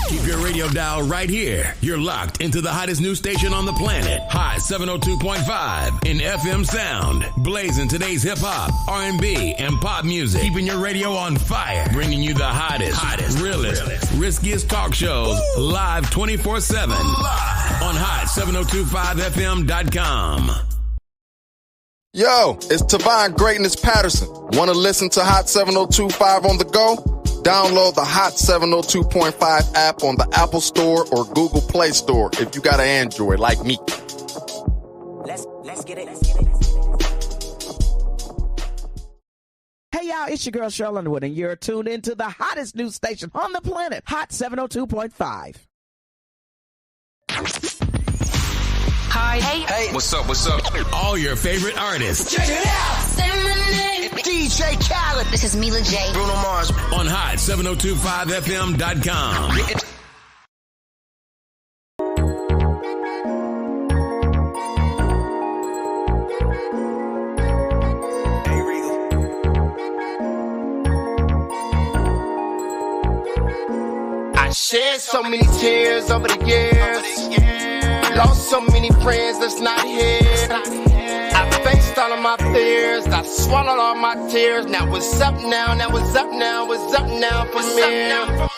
Keep your radio dial right here. You're locked into the hottest news station on the planet. Hot 702.5 in FM sound. Blazing today's hip-hop, R&B, and pop music. Keeping your radio on fire. Bringing you the hottest, realest, riskiest talk shows live 24/7 on hot7025fm.com. Yo, it's Tavon Greatness Patterson. Want to listen to Hot 702.5 on the go? Download the Hot 702.5 app on the Apple Store or Google Play Store if you got an Android like me. Let's get it. Hey y'all, it's your girl Cheryl Underwood, and you're tuned into the hottest news station on the planet, Hot 702.5. Hi. Hey. What's up? All your favorite artists. Check it out. Say my name. DJ Khaled. This is Mila J. Bruno Mars. On hot7025fm.com. I shed so many tears over the years. Lost so many friends that's not here. I faced all of my fears. I swallowed all my tears. Now it's up now. What's up now from here?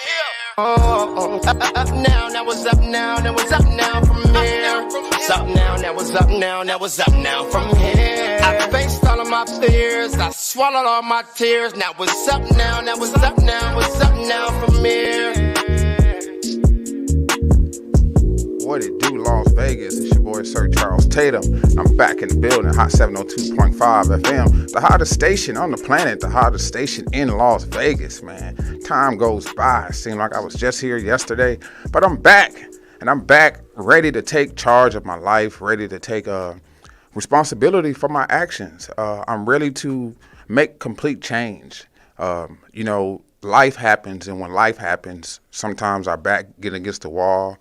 Oh, up now. Now what's up now? Now what's up now from here? What's up now? Now what's up now? Now what's up now from here? I faced all of my fears. I swallowed all my tears. Now what's up now? Now what's up now? What's up now from here? What it do, Las Vegas? It's your boy, Sir Charles Tatum. I'm back in the building, Hot 702.5 FM. The hottest station on the planet, the hottest station in Las Vegas, man. Time goes by. It seemed like I was just here yesterday, but I'm back. And I'm back ready to take charge of my life, ready to take responsibility for my actions. I'm ready to make complete change. Life happens, and when life happens, sometimes our back get against the wall,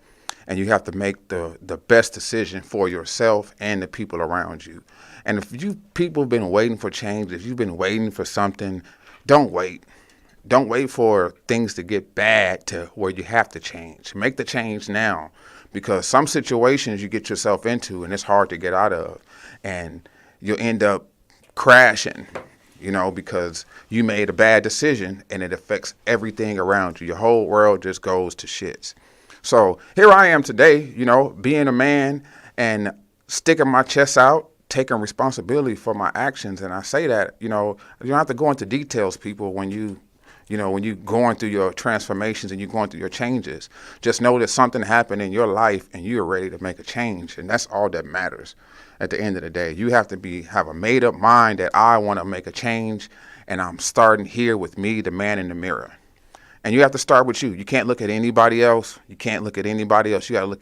and you have to make the best decision for yourself and the people around you. And if you people have been waiting for change, if you've been waiting for something, don't wait. Don't wait for things to get bad to where you have to change. Make the change now, because some situations you get yourself into and it's hard to get out of, and you'll end up crashing, because you made a bad decision and it affects everything around you. Your whole world just goes to shits. So here I am today, being a man and sticking my chest out, taking responsibility for my actions. And I say that, you don't have to go into details, people, when you going through your transformations and you're going through your changes. Just know that something happened in your life and you're ready to make a change. And that's all that matters at the end of the day. You have to have a made up mind that I want to make a change, and I'm starting here with me, the man in the mirror. And you have to start with you. You can't look at anybody else. You got to look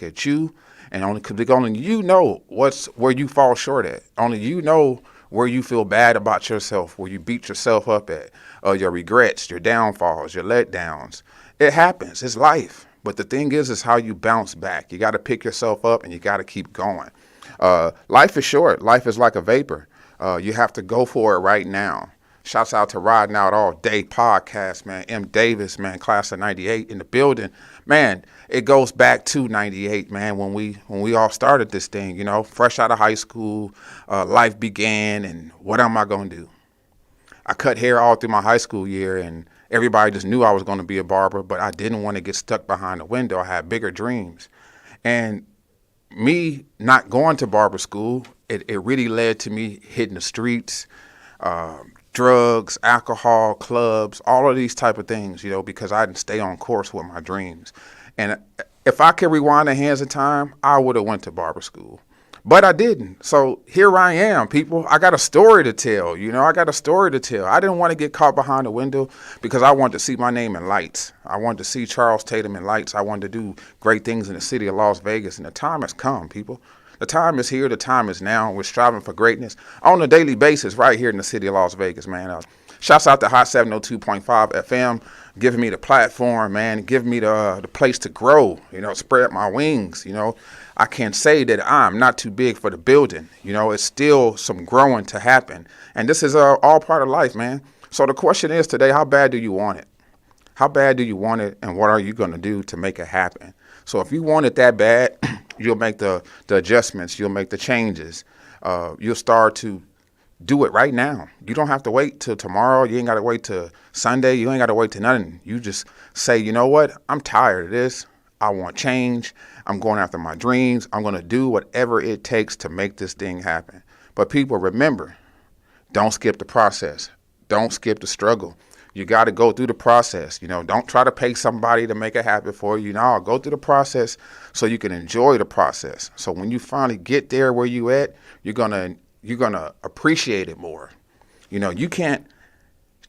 at you, and only you know where you fall short at. Only you know where you feel bad about yourself, where you beat yourself up at, your regrets, your downfalls, your letdowns. It happens. It's life. But the thing is how you bounce back. You got to pick yourself up, and you got to keep going. Life is short. Life is like a vapor. You have to go for it right now. Shouts out to Riding Out All Day podcast, man. M. Davis, man, class of 98 in the building. Man, it goes back to 98, man, when we all started this thing, fresh out of high school, life began, and what am I going to do? I cut hair all through my high school year, and everybody just knew I was going to be a barber, but I didn't want to get stuck behind the window. I had bigger dreams. And me not going to barber school, it really led to me hitting the streets, drugs, alcohol, clubs, all of these type of things, because I didn't stay on course with my dreams. And if I could rewind the hands of time, I would have went to barber school. But I didn't. So here I am, people. I got a story to tell. I got a story to tell. I didn't want to get caught behind the window because I wanted to see my name in lights. I wanted to see Charles Tatum in lights. I wanted to do great things in the city of Las Vegas. And the time has come, people. The time is here. The time is now. We're striving for greatness on a daily basis right here in the city of Las Vegas, man. Shouts out to Hot 702.5 FM, giving me the platform, man, giving me the place to grow, spread my wings. I can say that I'm not too big for the building. It's still some growing to happen. And this is all part of life, man. So the question is today, how bad do you want it? How bad do you want it, and what are you going to do to make it happen? So if you want it that bad, you'll make the adjustments, you'll make the changes. You'll start to do it right now. You don't have to wait till tomorrow. You ain't got to wait till Sunday. You ain't got to wait till nothing. You just say, you know what? I'm tired of this. I want change. I'm going after my dreams. I'm going to do whatever it takes to make this thing happen. But people, remember, don't skip the process. Don't skip the struggle. You got to go through the process. You know, don't try to pay somebody to make it happen for you. No, go through the process so you can enjoy the process. So when you finally get there where you at, you're gonna appreciate it more. You know, you can't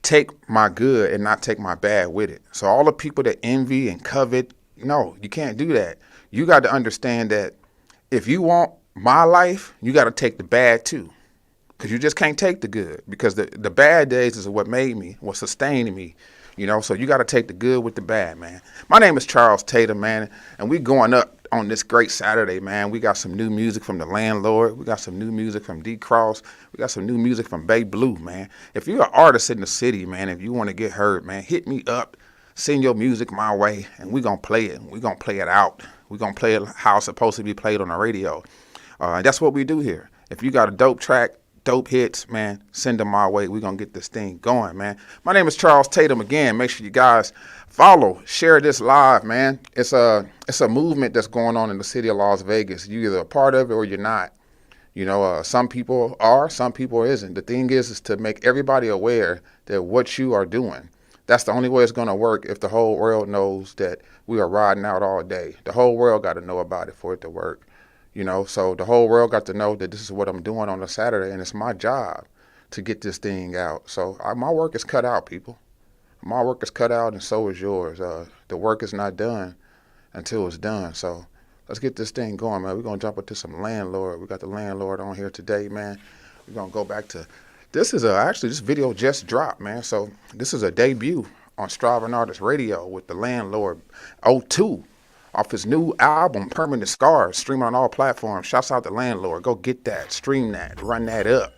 take my good and not take my bad with it. So all the people that envy and covet, no, you can't do that. You got to understand that if you want my life, you got to take the bad too. Because you just can't take the good, because the bad days is what made me, what sustained me, you know. So you got to take the good with the bad, man. My name is Charles Tatum, man, and we going up on this great Saturday, man. We got some new music from The Landlord. We got some new music from D Cross. We got some new music from Bay Blue, man. If you're an artist in the city, man, if you want to get heard, man, hit me up. Send your music my way, and we're going to play it. We're going to play it out. We're going to play it how it's supposed to be played on the radio. And that's what we do here. If you got a dope track, dope hits, man, send them my way. We're going to get this thing going, man. My name is Charles Tatum again. Make sure you guys follow, share this live, man. It's a movement that's going on in the city of Las Vegas. You're either a part of it or you're not. You know, some people are, some people isn't. The thing is to make everybody aware that what you are doing, that's the only way it's going to work if the whole world knows that we are riding out all day. The whole world got to know about it for it to work. You know, so the whole world got to know that this is what I'm doing on a Saturday, and it's my job to get this thing out. So my work is cut out, people. My work is cut out, and so is yours. The work is not done until it's done. So let's get this thing going, man. We're going to jump into some Landlord. We got the Landlord on here today, man. We're going to go back to, this is actually, this video just dropped, man. So this is a debut on Striving Artist Radio with the Landlord 02. Off his new album, Permanent Scars, streaming on all platforms. Shouts out to Landlord. Go get that, stream that, run that up.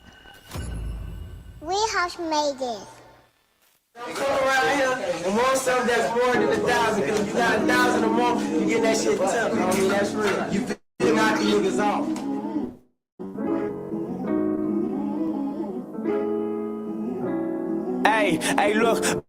We have made this. You come around here and want something that's more than 1,000, because if you got 1,000 or more, you get that shit tough. I mean, that's real. You feel knock the niggas off. Hey, look.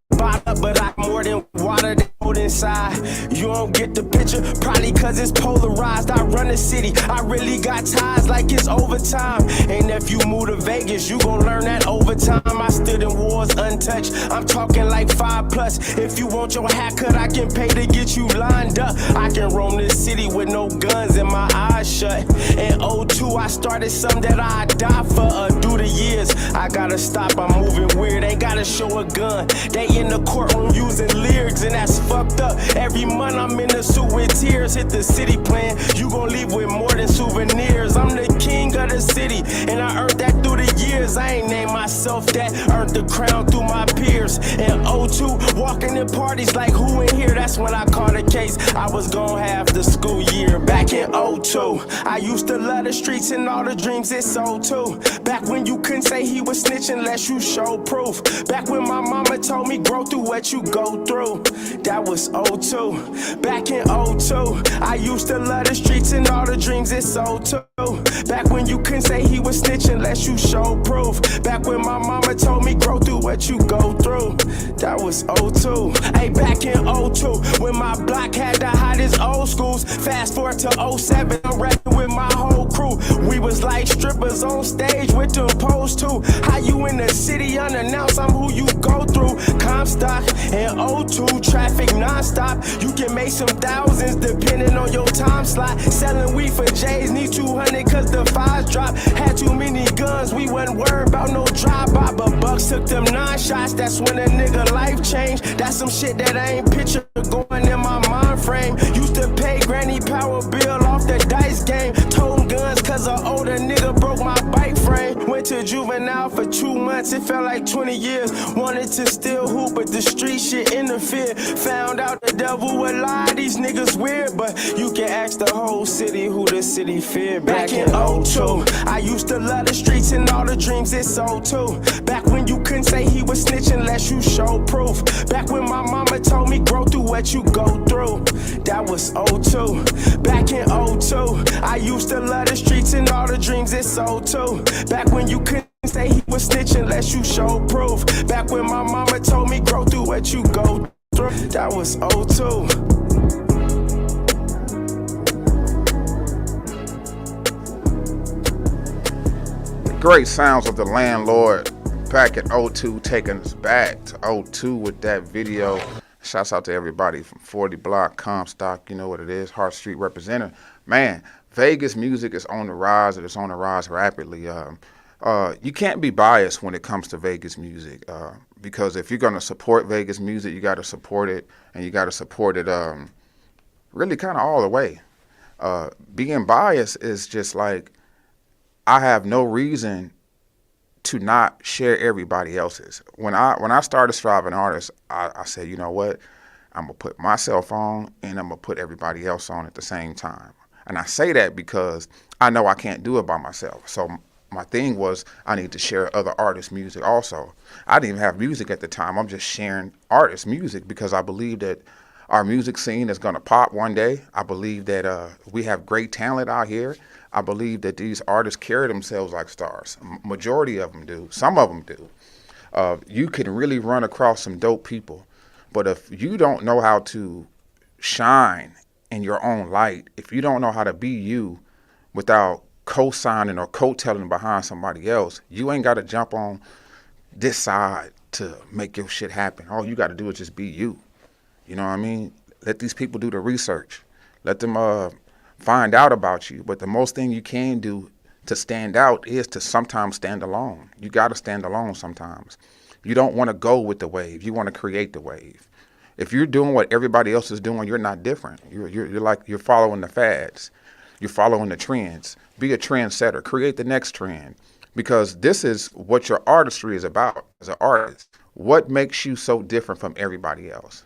But I'm more than water that hold inside. You don't get the picture, probably cause it's polarized. I run the city, I really got ties like it's overtime. And if you move to Vegas, you gon' learn that overtime. I stood in wars untouched, I'm talking like 5+. If you want your haircut, I can pay to get you lined up. I can roam this city with no guns and my eyes shut. In 02, I started something that I die for. Through the years, I gotta stop, I'm moving weird, ain't gotta show a gun. They in the courtroom using lyrics, and that's fucked up. Every month I'm in the suit with tears. Hit the city plan, you gon' leave with more than souvenirs. I'm the king of the city, and I earned that through the years. I ain't named myself that, earned the crown through my peers. In 02, walking in parties like who in here, that's when I caught a case. I was gon' have the school year back in 02. I used to love the streets and all the dreams it sold too. Back when you couldn't say he was snitching unless you showed proof. Back when my mama told me grow through what you go through. That was 02. Back in 02, I used to love the streets and all the dreams it sold too. Back when you couldn't say he was snitching unless you showed proof. Back when my mama told me grow through what you go through. That was 02. Hey, back in 02, when my block had the hottest old schools. Fast forward to 07, I'm rapping with my whole crew. We was like strippers on stage with them pose too. How you in the city unannounced, I'm who you go through. Comstock and 02, traffic non-stop. You can make some thousands depending on your time slot. Selling weed for J's, need 200 cause the fives drop. Had too many guns, we wasn't worried about no drive-by. But Bucks took them 9 shots, that's when a nigga life changed. That's some shit that I ain't picture going in my mind frame. Used to pay granny power bill off the dice game. Toting guns cause an older nigga broke my bike frame. Went to juvenile for 2 months, it felt like 20 years. Wanted to still hoop, but the street shit interfered. Found out the devil would lie, these niggas weird. But you can ask the whole city who the city feared. Back in 02, I used to love the streets and all the dreams it sold too. Back when you couldn't say he was snitching unless you show proof. Back when my mama told me grow through what you go through. That was '02. Back in '02, I used to love the streets and all the dreams it sold too. Back when you couldn't say he was snitching unless you show proof. Back when my mama told me grow through what you go through. That was '02. Great sounds of the Landlord back at '02, taking us back to '02 with that video. Shouts out to everybody from 40 Block, Comstock, you know what it is, Hart Street representative. Man, Vegas music is on the rise, and it's on the rise rapidly. You can't be biased when it comes to Vegas music, because if you're going to support Vegas music, you got to support it, and you got to support it really kind of all the way. Being biased is just like, I have no reason to not share everybody else's. When I started Striving Artists, I said, you know what? I'm going to put myself on and I'm going to put everybody else on at the same time. And I say that because I know I can't do it by myself. So my thing was I need to share other artists' music also. I didn't even have music at the time. I'm just sharing artists' music because I believe that our music scene is going to pop one day. I believe that we have great talent out here. I believe that these artists carry themselves like stars. Majority of them do. Some of them do. You can really run across some dope people. But if you don't know how to shine in your own light, if you don't know how to be you without co-signing or co-telling behind somebody else, you ain't got to jump on this side to make your shit happen. All you got to do is just be you. You know what I mean? Let these people do the research. Let them find out about you. But the most thing you can do to stand out is to sometimes stand alone. You got to stand alone sometimes. You don't want to go with the wave. You want to create the wave. If you're doing what everybody else is doing, you're not different. You're following the fads. You're following the trends. Be a trendsetter. Create the next trend. Because this is what your artistry is about as an artist. What makes you so different from everybody else?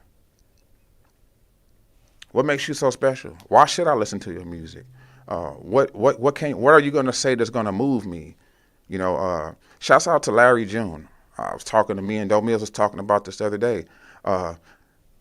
What makes you so special? Why should I listen to your music? What are you going to say that's going to move me? You know, shouts out to Larry June. I was talking to me and Doe Mills was talking about this the other day.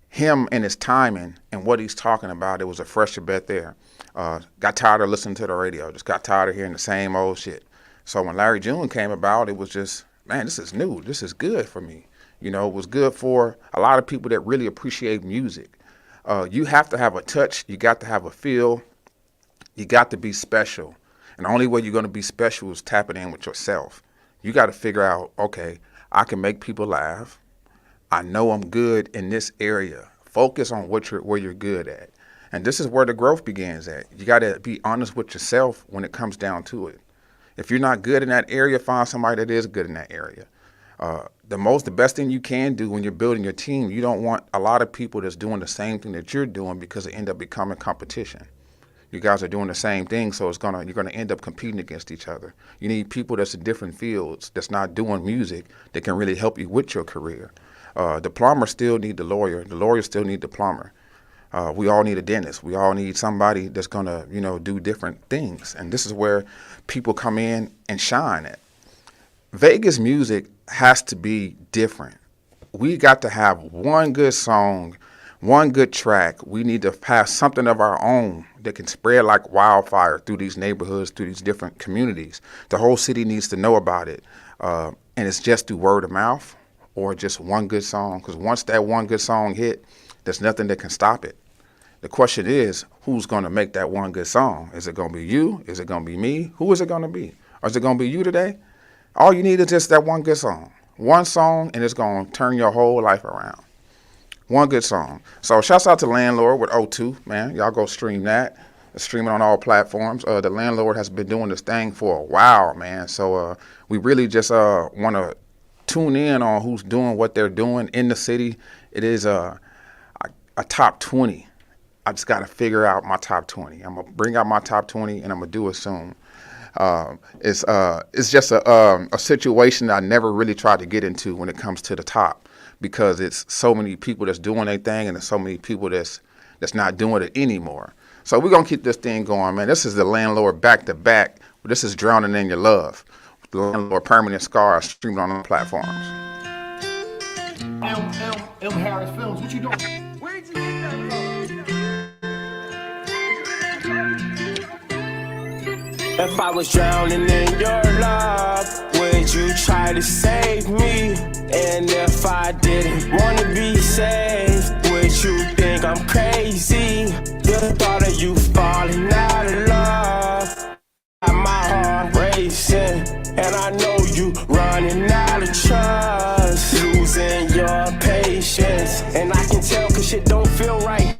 Him and his timing and what he's talking about, it was a fresher bet there. Got tired of listening to the radio. Just got tired of hearing the same old shit. So when Larry June came about, it was just, man, this is new. This is good for me. You know, it was good for a lot of people that really appreciate music. You have to have a touch. You got to have a feel. You got to be special. And the only way you're going to be special is tapping in with yourself. You got to figure out, okay, I can make people laugh. I know I'm good in this area. Focus on where you're good at. And this is where the growth begins at. You got to be honest with yourself when it comes down to it. If you're not good in that area, find somebody that is good in that area. The best thing you can do when you're building your team, you don't want a lot of people that's doing the same thing that you're doing because it end up becoming competition. You guys are doing the same thing, so you're gonna end up competing against each other. You need people that's in different fields, that's not doing music, that can really help you with your career. The plumber still need the lawyer. The lawyer still need the plumber. We all need a dentist. We all need somebody that's gonna, do different things. And this is where people come in and shine at. Vegas music has to be different. We got to have one good song, one good track. We need to have something of our own that can spread like wildfire through these neighborhoods, through these different communities. The whole city needs to know about it. And it's just through word of mouth or just one good song. Because once that one good song hit, there's nothing that can stop it. The question is, who's going to make that one good song? Is it going to be you? Is it going to be me? Who is it going to be? Or is it going to be you today? All you need is just that one good song. One song, and it's going to turn your whole life around. One good song. So shouts out to Landlord with '02, man. Y'all go stream that. It's streaming on all platforms. The Landlord has been doing this thing for a while, man. So we really just want to tune in on who's doing what they're doing in the city. It is a top 20. I just got to figure out my top 20. I'm going to bring out my top 20, and I'm going to do it soon. It's just a situation that I never really tried to get into when it comes to the top, because it's so many people that's doing their thing and there's so many people that's not doing it anymore. So we're going to keep this thing going, man. This is the Landlord back to back. This is Drowning in Your Love. The Landlord Permanent Scars streaming on the platforms. M. Harris Films, what you doing? Where'd you get that from? If I was drowning in your love, would you try to save me? And if I didn't wanna be saved, would you think I'm crazy? The thought of you falling out of love got my heart racing, and I know you running out of trust, losing your patience. And I can tell 'cause shit don't feel right.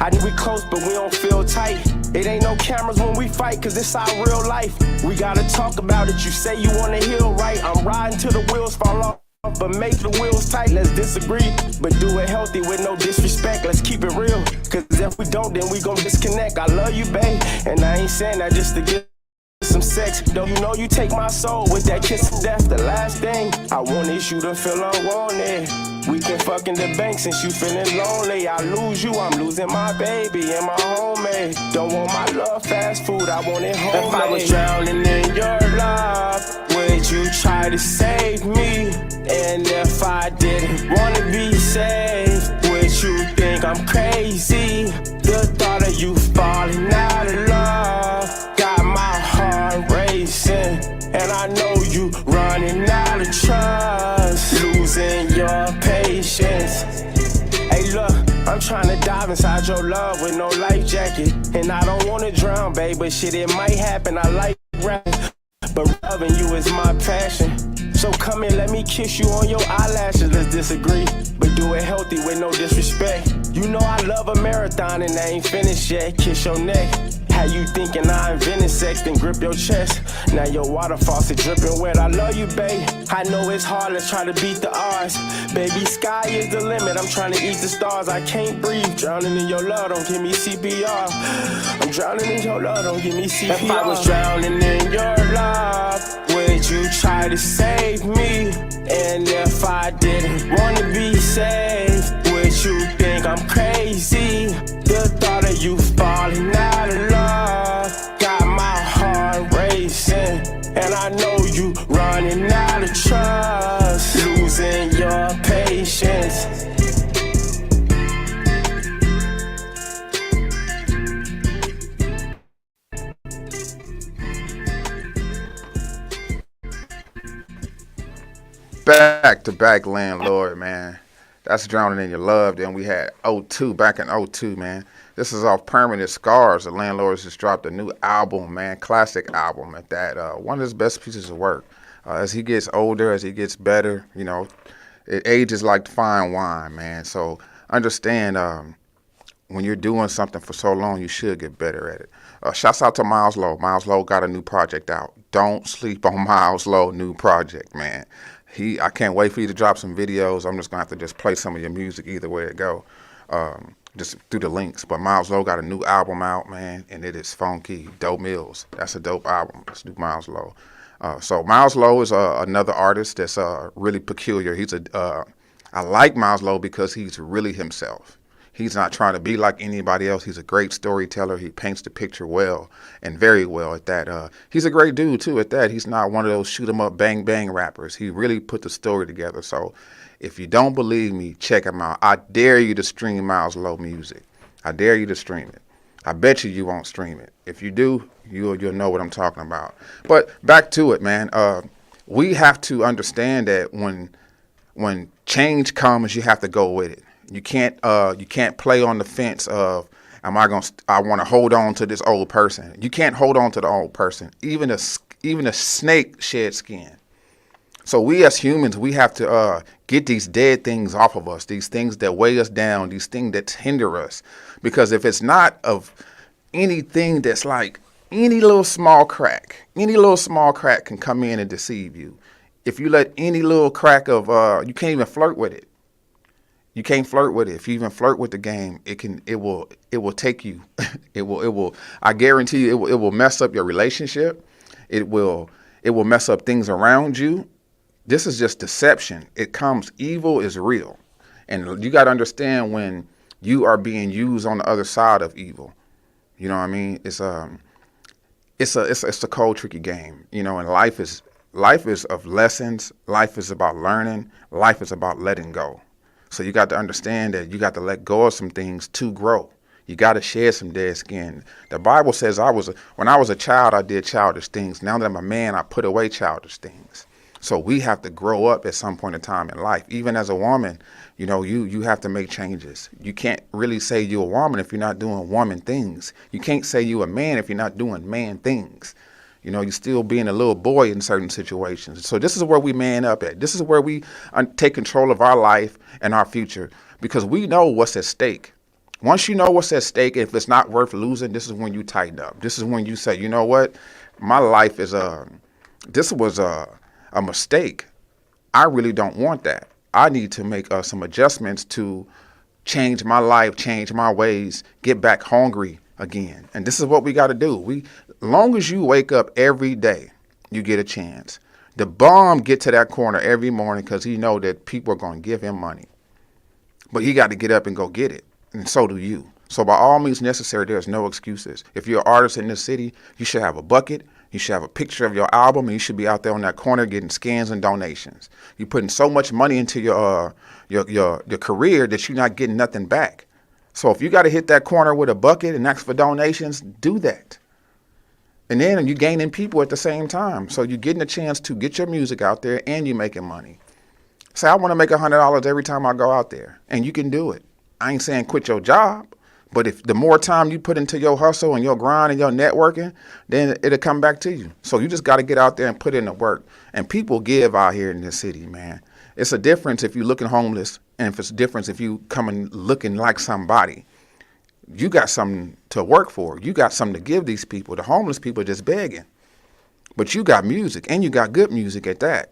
I think we close, but we don't feel tight. It ain't no cameras when we fight, 'cause it's our real life. We gotta talk about it. You say you wanna heal right. I'm riding till the wheels fall off, but make the wheels tight. Let's disagree, but do it healthy with no disrespect. Let's keep it real, 'cause if we don't, then we gon' disconnect. I love you, babe, and I ain't saying that just to get some sex. Though you know you take my soul with that kiss of death. The last thing I want is you to feel unwanted. We can fuck in the bank since you feeling lonely. I lose you, I'm losing my baby and my homie. Don't want my love fast food, I want it homemade. If I was drowning in your love, would you try to save me? And if I didn't wanna be saved, would you think I'm crazy? The thought of you falling out of love got my heart racing, and I know you running out of trust, losing your patience. Hey look, I'm trying to dive inside your love with no life jacket, and I don't wanna drown, babe, but shit, it might happen. I like rapping, but loving you is my passion. So come here, let me kiss you on your eyelashes. Let's disagree, but do it healthy with no disrespect. You know I love a marathon and I ain't finished yet. Kiss your neck. How you thinking I invented sex, then grip your chest. Now your water faucet dripping wet. I love you, babe. I know it's hard, let's try to beat the odds. Baby, sky is the limit, I'm trying to eat the stars. I can't breathe, drowning in your love, don't give me CPR. I'm drowning in your love, don't give me CPR. If I was drowning in your love, would you try to save me? And if I didn't wanna be saved, would you think I'm crazy? The thought of you falling out of love got my heart racing, and I know you running out of trust, losing your patience. Back to back Landlord, man. That's Drowning in Your Love. Then we had '02, back in '02, man. This is off Permanent Scars. The Landlords just dropped a new album, man. Classic album at that. One of his best pieces of work. As he gets older, as he gets better, you know, it ages like fine wine, man. So understand when you're doing something for so long, you should get better at it. Shouts out to Miles Lowe. Miles Lowe got a new project out. Don't sleep on Miles Lowe new project, man. I can't wait for you to drop some videos. I'm just gonna have to just play some of your music either way it go, just through the links. But Miles Lowe got a new album out, man, and it is funky. Dope Mills. That's a dope album. Let's do Miles Lowe. So Miles Lowe is another artist that's really peculiar. I like Miles Lowe because he's really himself. He's not trying to be like anybody else. He's a great storyteller. He paints the picture well, and very well at that. He's a great dude, too, at that. He's not one of those shoot-em-up, bang-bang rappers. He really put the story together. So if you don't believe me, check him out. I dare you to stream Miles Lowe music. I dare you to stream it. I bet you won't stream it. If you do, you'll know what I'm talking about. But back to it, man. We have to understand that when change comes, you have to go with it. You can't play on the fence of I want to hold on to this old person. You can't hold on to the old person. Even a snake sheds skin. So we as humans, we have to get these dead things off of us, these things that weigh us down, these things that hinder us. Because if it's not of anything that's like any little small crack can come in and deceive you. If you let any little crack of you can't even flirt with it. You can't flirt with it. If you even flirt with the game, it will take you. it will I guarantee you it will mess up your relationship. It will mess up things around you. This is just deception. Evil is real. And you got to understand when you are being used on the other side of evil. You know what I mean? It's a cold, tricky game, you know, and life is life is of lessons. Life is about learning. Life is about letting go. So you got to understand that you got to let go of some things to grow. You got to shed some dead skin. The Bible says when I was a child, I did childish things. Now that I'm a man, I put away childish things. So we have to grow up at some point in time in life. Even as a woman, you know, you have to make changes. You can't really say you're a woman if you're not doing woman things. You can't say you're a man if you're not doing man things. You know, you're still being a little boy in certain situations. So this is where we man up at. This is where we take control of our life and our future, because we know what's at stake. Once you know what's at stake, if it's not worth losing, this is when you tighten up. This is when you say, you know what, my life is this was a mistake. I really don't want that. I need to make some adjustments to change my life, change my ways, get back hungry again. And this is what we got to do. Long as you wake up every day, you get a chance. The bum get to that corner every morning because he know that people are going to give him money. But he got to get up and go get it. And so do you. So by all means necessary, there's no excuses. If you're an artist in this city, you should have a bucket. You should have a picture of your album, and you should be out there on that corner getting scans and donations. You're putting so much money into your career that you're not getting nothing back. So if you got to hit that corner with a bucket and ask for donations, do that. And then you're gaining people at the same time. So you're getting a chance to get your music out there and you're making money. Say, I want to make $100 every time I go out there, and you can do it. I ain't saying quit your job, but if the more time you put into your hustle and your grind and your networking, then it'll come back to you. So you just got to get out there and put in the work. And people give out here in this city, man. It's a difference if you're looking homeless, and if it's a difference if you coming looking like somebody. You got something to work for. You got something to give these people. The homeless people are just begging. But you got music, and you got good music at that.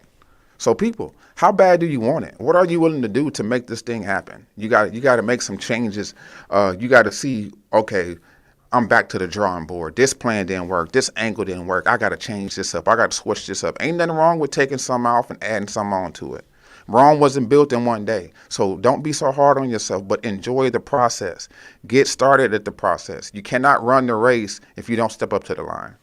So people, how bad do you want it? What are you willing to do to make this thing happen? You got to make some changes. You got to see, okay, I'm back to the drawing board. This plan didn't work. This angle didn't work. I got to change this up. I got to switch this up. Ain't nothing wrong with taking some off and adding some on to it. Rome wasn't built in one day. So don't be so hard on yourself, but enjoy the process. Get started at the process. You cannot run the race if you don't step up to the line.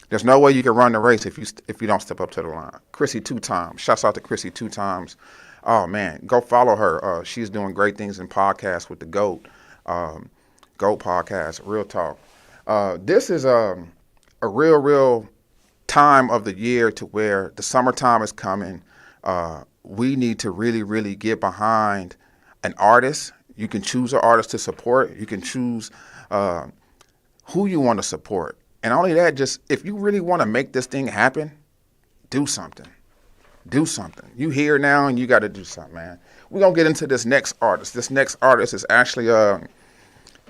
There's no way you can run the race if you don't step up to the line. Chrissy 2 times. Shouts out to Chrissy 2 times. Oh, man. Go follow her. She's doing great things in podcasts with the GOAT. GOAT podcast, Real Talk. This is a real time of the year to where the summertime is coming. We need to really get behind an artist. You can choose an artist to support. You can choose who you want to support. And only that, just if you really want to make this thing happen, do something. Do something. You here now and you got to do something, man. We're going to get into this next artist. This next artist is actually,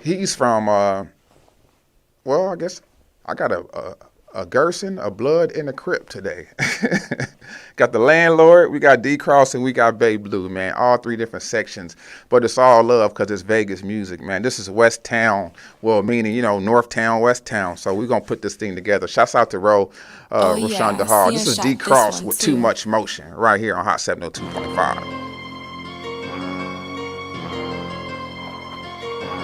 he's from, well, I guess I got a Gerson, a Blood, and a Crip today. Got the Landlord, we got D-Cross, and we got Bay Blue, man. All 3 different sections. But it's all love because it's Vegas music, man. This is West Town. Well, meaning, North Town, West Town. So we're going to put this thing together. Shouts out to Rashonda Hall. This is D-Cross with Too Much Motion right here on Hot 702.5.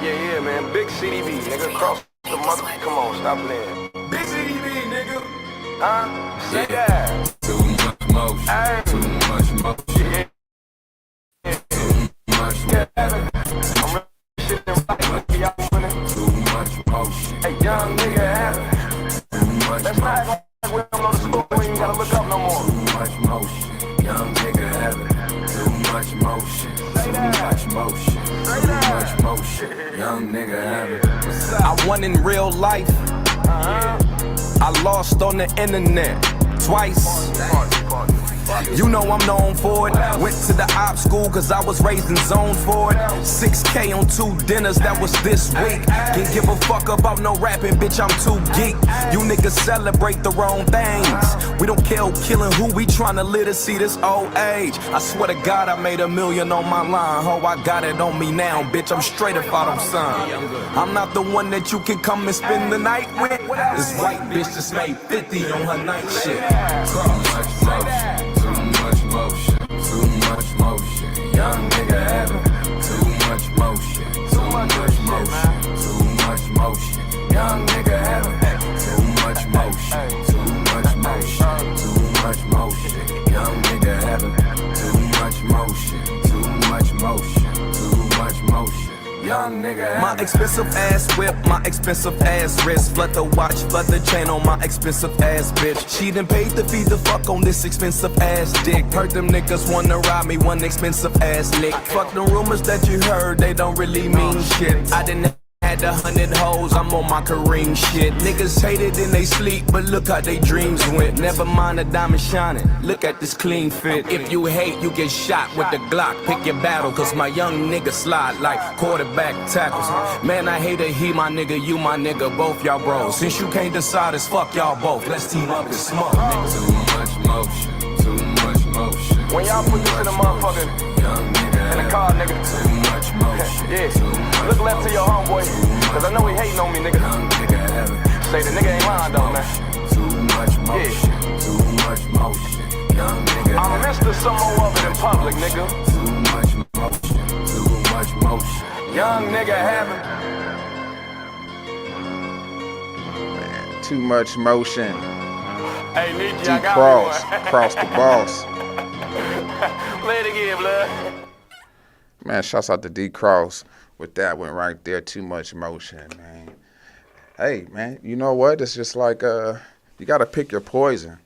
Yeah, man. Big CDB, nigga. Cross the mother. Come on, stop playing. Big CDB, nigga. Say that. Too much motion. Ay. Too much motion. Yeah. Too much motion. I'm really shit and right. Y'all winning. Too much motion. Hey, young nigga, have it. Too much Let's not act like we don't know the school. We ain't gotta look up no more. Too much motion. Young nigga have it. Too much motion. Say that. Too much motion. Say Too that. much motion. Young nigga have it. I won in real life. I lost on the internet twice. You know I'm known for it. Went to the op school cause I was raised in zone for it. 6K on 2 dinners, that was this week. Can't give a fuck about no rapping, bitch, I'm too geek. You niggas celebrate the wrong things. We don't care who killing who, we tryna live to see this old age. I swear to God I made $1 million on my line. Ho, I got it on me now, bitch, I'm straight if I don't sign. I'm not the one that you can come and spend the night with. This white bitch just made 50 on her night shit. Too much motion, young nigga having too much motion, too much motion, too much motion, young nigga having too much motion, too much motion, too much motion. expensive ass whip, my expensive ass wrist. Flood the watch, flood the chain on my expensive ass bitch. She done paid to feed the fuck on this expensive ass dick. Heard them niggas wanna rob me one expensive ass lick. Fuck the rumors that you heard, they don't really mean shit. I didn't had 100 hoes, I'm on my Kareem shit. Niggas hate it in they sleep, but look how they dreams went. Never mind the diamond shining, look at this clean fit. If you hate, you get shot with the Glock. Pick your battle, cause my young nigga slide like quarterback tackles. Man, I hate it, he my nigga, you my nigga, both y'all bros. Since you can't decide, it's fuck y'all both. Let's team up and smoke, nigga. Too much motion, too much motion. When y'all put this in the motherfucking in the car, nigga. Too much motion. Yeah. Look left to your homeboy, cause I know he hating on me, nigga. Say the nigga ain't lying though, man. Too much motion. Too much motion. Young nigga. I'm Mr. Some more of it in public, nigga. Too much motion. Too much motion. Young nigga having. Man, too much motion. Hey, Nietzsche, I got D-Cross, one. Cross the boss. Play it again, blood. Man, shouts out to D-Cross with that one right there. Too much motion, man. Hey, man, you know what? It's just like you got to pick your poison.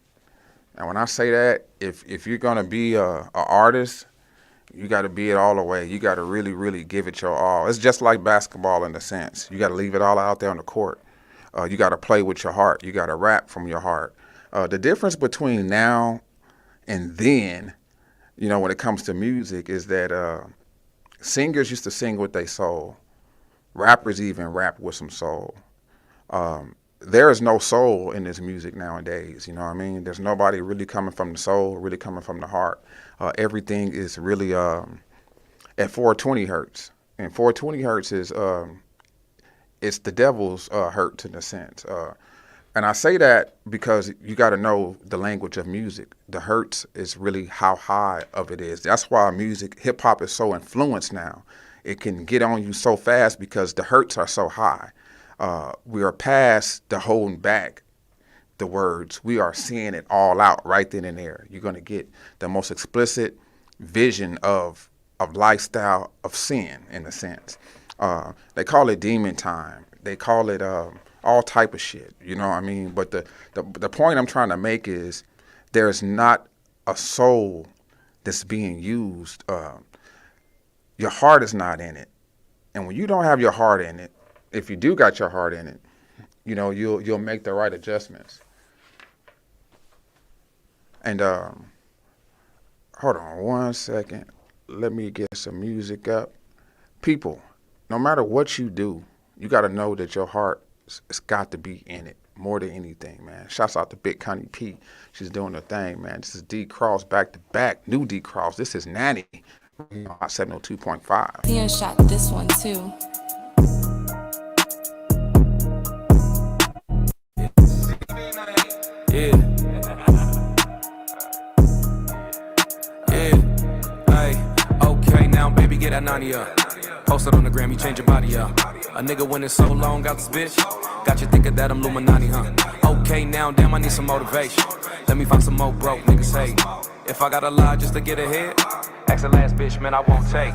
And when I say that, if you're going to be a artist, you got to be it all the way. You got to really, really give it your all. It's just like basketball in a sense. You got to leave it all out there on the court. You got to play with your heart. You got to rap from your heart. The difference between now and then, you know, when it comes to music is that singers used to sing with their soul. Rappers even rap with some soul. There is no soul in this music nowadays, you know what I mean? There's nobody really coming from the soul, really coming from the heart. Everything is really at 420 hertz. And 420 hertz is it's the devil's hertz in a sense. And I say that because you got to know the language of music. The hertz is really how high of it is. That's why music, hip hop is so influenced now. It can get on you so fast because the hertz are so high. We are past the holding back the words. We are seeing it all out right then and there. You're going to get the most explicit vision of lifestyle of sin in a sense. They call it demon time. They call it all type of shit, you know what I mean? But the point I'm trying to make is there's not a soul that's being used. Your heart is not in it. And when you don't have your heart in it, if you do got your heart in it, you know, you'll make the right adjustments. And hold on 1 second. Let me get some music up. People, no matter what you do, you got to know that your heart it's got to be in it more than anything, man. Shouts out to Big Connie P. She's doing her thing, man. This is D-Cross back to back. New D-Cross. This is Nanny. 702.5. Ian shot this one too. Yeah. Hey. Okay, now baby, get that 90 up. Post it on the gram, you change your body up. A nigga winning so long, got this bitch. Got you thinking that I'm Illuminati, huh? Okay, now damn, I need some motivation. Let me find some more broke niggas, hey. If I gotta lie just to get ahead, ask the last bitch, man, I won't take.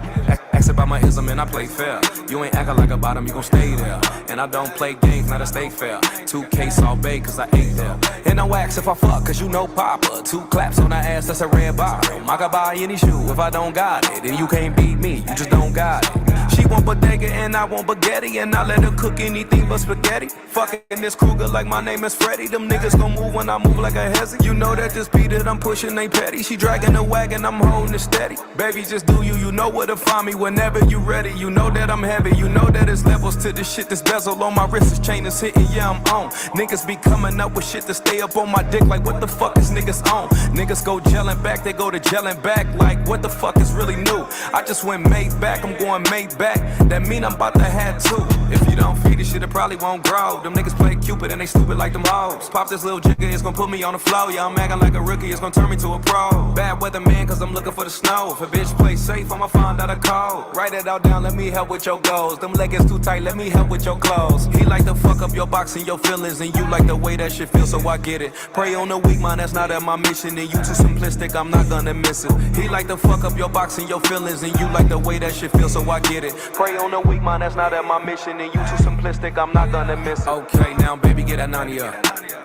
Ask about my ism, and I play fair. You ain't acting like a bottom, you gon' stay there. And I don't play games, not to stay fair. 2K all bay, cause I ate there. And no ask if I fuck, cause you know Papa. 2 claps on the ass, that's a red bottom. I could buy any shoe if I don't got it. And you can't beat me, you just don't got it. She want bodega and I want spaghetti, and I let her cook anything but spaghetti. Fucking this Kruger like my name is Freddy. Them niggas gon' move when I move like a hezzy. You know that this beat that I'm pushing ain't petty. She dragging the wagon, I'm holding it steady. Baby, just do you, you know where to find me whenever you ready. You know that I'm heavy, you know that it's levels to this shit. This bezel on my wrist, this chain is hitting, yeah, I'm on. Niggas be coming up with shit to stay up on my dick like what the fuck is niggas on? Niggas go gelling back, they go to gelling back like what the fuck is really new? I just went made back, I'm going made back. That mean I'm about to have 2. If you don't don't feed this shit, it probably won't grow. Them niggas play Cupid and they stupid like them hoes. Pop this little jigger, it's gonna put me on the floor. Yeah, I'm acting like a rookie, it's gonna turn me to a pro. Bad weather man, cause I'm looking for the snow. If a bitch play safe, I'ma find out a code. Write it all down, let me help with your goals. Them leggings too tight, let me help with your clothes. He like to fuck up your box and your feelings, and you like the way that shit feels, so I get it. Pray on the weak mind, that's not at my mission. And you too simplistic, I'm not gonna miss it. He like to fuck up your box and your feelings, and you like the way that shit feels, so I get it. Pray on the weak mind, that's not at my mission. And you too simplistic, I'm not gonna miss it. Okay, now baby, get that 90 up.